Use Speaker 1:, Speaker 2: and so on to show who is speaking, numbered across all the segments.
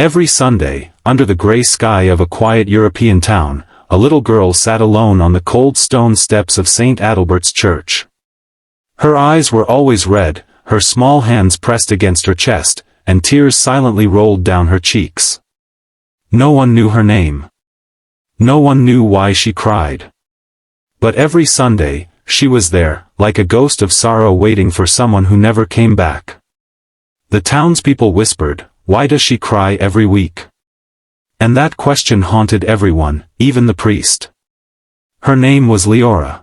Speaker 1: Every Sunday, under the gray sky of a quiet European town, a little girl sat alone on the cold stone steps of St. Adalbert's Church. Her eyes were always red, her small hands pressed against her chest, and tears silently rolled down her cheeks. No one knew her name. No one knew why she cried. But every Sunday, she was there, like a ghost of sorrow waiting for someone who never came back. The townspeople whispered, "Why does she cry every week?" And that question haunted everyone, even the priest. Her name was Leora.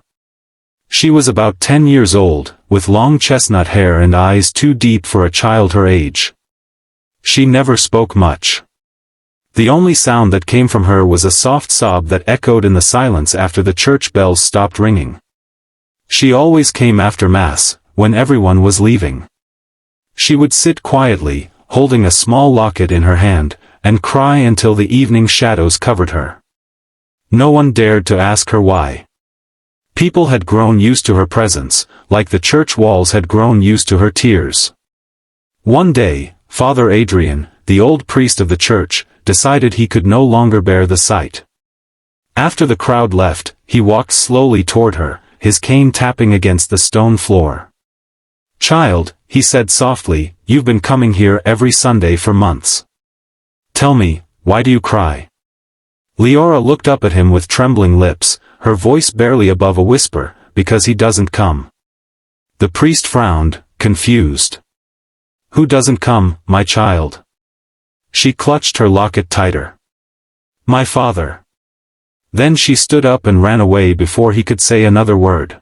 Speaker 1: She was about 10 years old, with long chestnut hair and eyes too deep for a child her age. She never spoke much. The only sound that came from her was a soft sob that echoed in the silence after the church bells stopped ringing. She always came after Mass, when everyone was leaving. She would sit quietly, holding a small locket in her hand, and cry until the evening shadows covered her. No one dared to ask her why. People had grown used to her presence, like the church walls had grown used to her tears. One day, Father Adrian, the old priest of the church, decided he could no longer bear the sight. After the crowd left, he walked slowly toward her, his cane tapping against the stone floor. "Child," he said softly, "you've been coming here every Sunday for months. Tell me, why do you cry?" Leora looked up at him with trembling lips, her voice barely above a whisper, "Because he doesn't come." The priest frowned, confused. "Who doesn't come, my child?" She clutched her locket tighter. "My father." Then she stood up and ran away before he could say another word.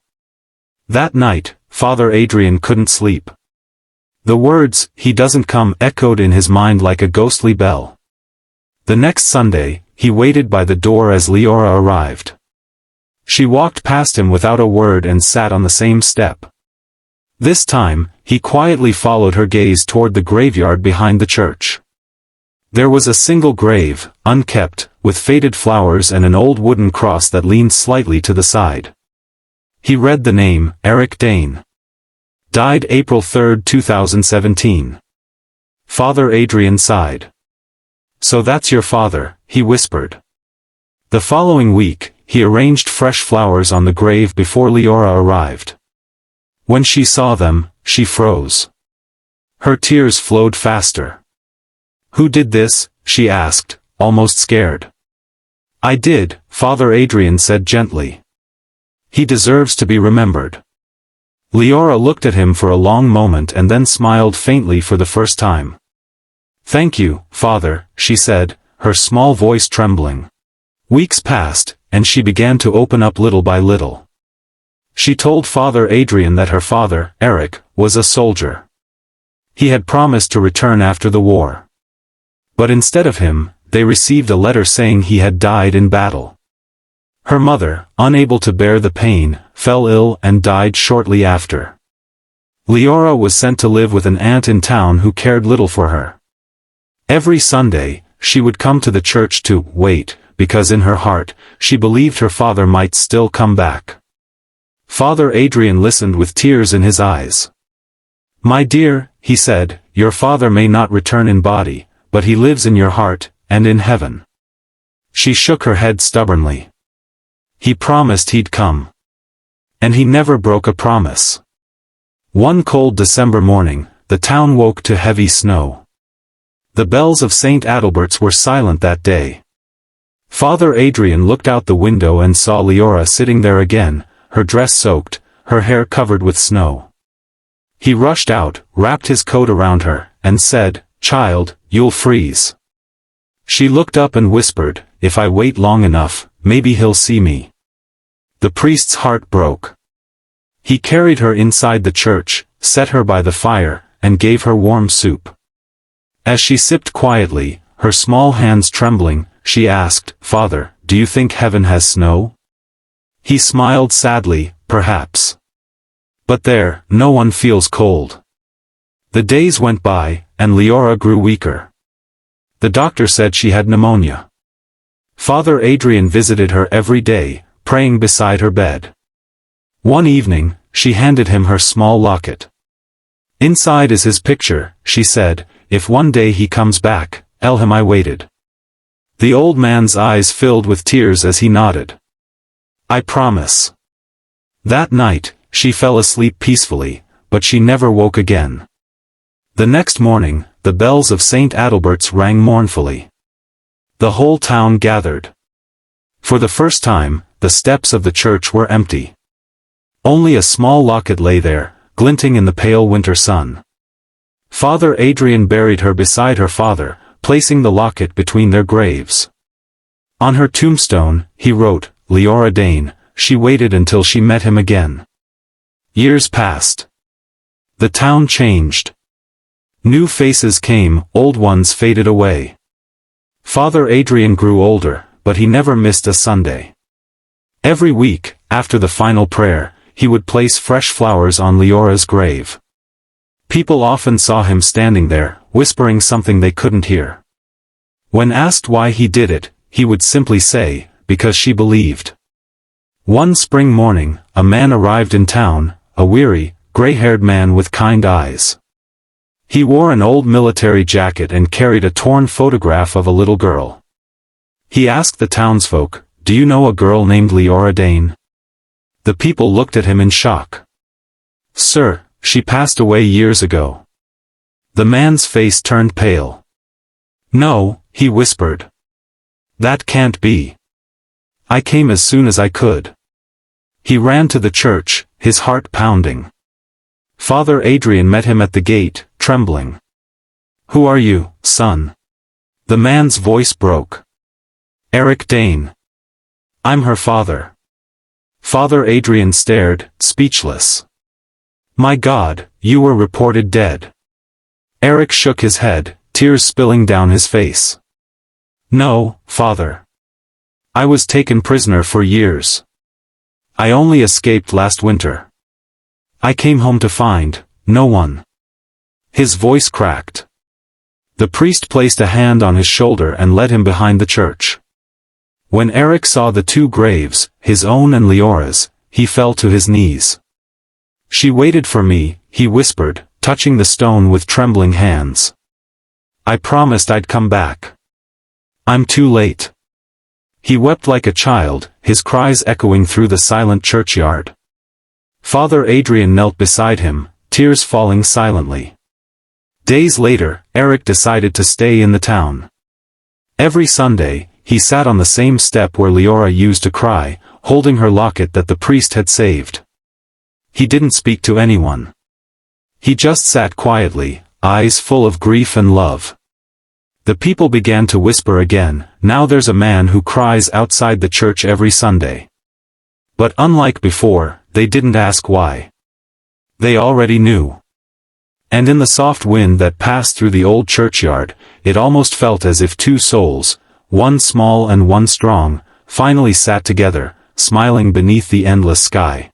Speaker 1: That night, Father Adrian couldn't sleep. The words, "He doesn't come," echoed in his mind like a ghostly bell. The next Sunday, he waited by the door as Leora arrived. She walked past him without a word and sat on the same step. This time, he quietly followed her gaze toward the graveyard behind the church. There was a single grave, unkept, with faded flowers and an old wooden cross that leaned slightly to the side. He read the name, Eric Dane. Died April 3, 2017. Father Adrian sighed. "So that's your father," he whispered. The following week, he arranged fresh flowers on the grave before Leora arrived. When she saw them, she froze. Her tears flowed faster. "Who did this?" she asked, almost scared. "I did," Father Adrian said gently. "He deserves to be remembered." Leora looked at him for a long moment and then smiled faintly for the first time. "Thank you, Father," she said, her small voice trembling. Weeks passed, and she began to open up little by little. She told Father Adrian that her father, Eric, was a soldier. He had promised to return after the war. But instead of him, they received a letter saying he had died in battle. Her mother, unable to bear the pain, fell ill and died shortly after. Leora was sent to live with an aunt in town who cared little for her. Every Sunday, she would come to the church to wait, because in her heart, she believed her father might still come back. Father Adrian listened with tears in his eyes. "My dear," he said, "your father may not return in body, but he lives in your heart, and in heaven." She shook her head stubbornly. "He promised he'd come. And he never broke a promise." One cold December morning, the town woke to heavy snow. The bells of St. Adalbert's were silent that day. Father Adrian looked out the window and saw Leora sitting there again, her dress soaked, her hair covered with snow. He rushed out, wrapped his coat around her, and said, "Child, you'll freeze." She looked up and whispered, "If I wait long enough, maybe he'll see me." The priest's heart broke. He carried her inside the church, set her by the fire, and gave her warm soup. As she sipped quietly, her small hands trembling, she asked, "Father, do you think heaven has snow?" He smiled sadly, "Perhaps. But there, no one feels cold." The days went by, and Leora grew weaker. The doctor said she had pneumonia. Father Adrian visited her every day, praying beside her bed. One evening, she handed him her small locket. "Inside is his picture," she said, "if one day he comes back, Elham, I waited. The old man's eyes filled with tears as he nodded. I promise. That night, she fell asleep peacefully, but she never woke again. The next morning, the bells of St. Adalbert's rang mournfully. The whole town gathered. For the first time, the steps of the church were empty. Only a small locket lay there, glinting in the pale winter sun. Father Adrian buried her beside her father, placing the locket between their graves. On her tombstone, he wrote, Leora Dane. She waited until she met him again. Years passed. The town changed. New faces came, old ones faded away. Father Adrian grew older, but he never missed a Sunday. Every week, after the final prayer, he would place fresh flowers on Leora's grave. People often saw him standing there, whispering something they couldn't hear. When asked why he did it, he would simply say, because she believed. One spring morning, a man arrived in town, a weary, gray-haired man with kind eyes. He wore an old military jacket and carried a torn photograph of a little girl. He asked the townsfolk, "Do you know a girl named Leora Dane?" The people looked at him in shock. "Sir, she passed away years ago." The man's face turned pale. "No," he whispered. "That can't be. I came as soon as I could." He ran to the church, his heart pounding. Father Adrian met him at the gate, trembling. "Who are you, son?" The man's voice broke. "Eric Dane. I'm her father." Father Adrian stared, speechless. "My God, you were reported dead." Eric shook his head, tears spilling down his face. "No, Father. I was taken prisoner for years. I only escaped last winter. I came home to find no one." His voice cracked. The priest placed a hand on his shoulder and led him behind the church. When Eric saw the two graves, his own and Leora's, he fell to his knees. "She waited for me," he whispered, touching the stone with trembling hands. "I promised I'd come back. I'm too late." He wept like a child, his cries echoing through the silent churchyard. Father Adrian knelt beside him, tears falling silently. Days later, Eric decided to stay in the town. Every Sunday, he sat on the same step where Leora used to cry, holding her locket that the priest had saved. He didn't speak to anyone. He just sat quietly, eyes full of grief and love. The people began to whisper again, "Now there's a man who cries outside the church every Sunday." But unlike before, they didn't ask why. They already knew. And in the soft wind that passed through the old churchyard, it almost felt as if two souls, one small and one strong, finally sat together, smiling beneath the endless sky.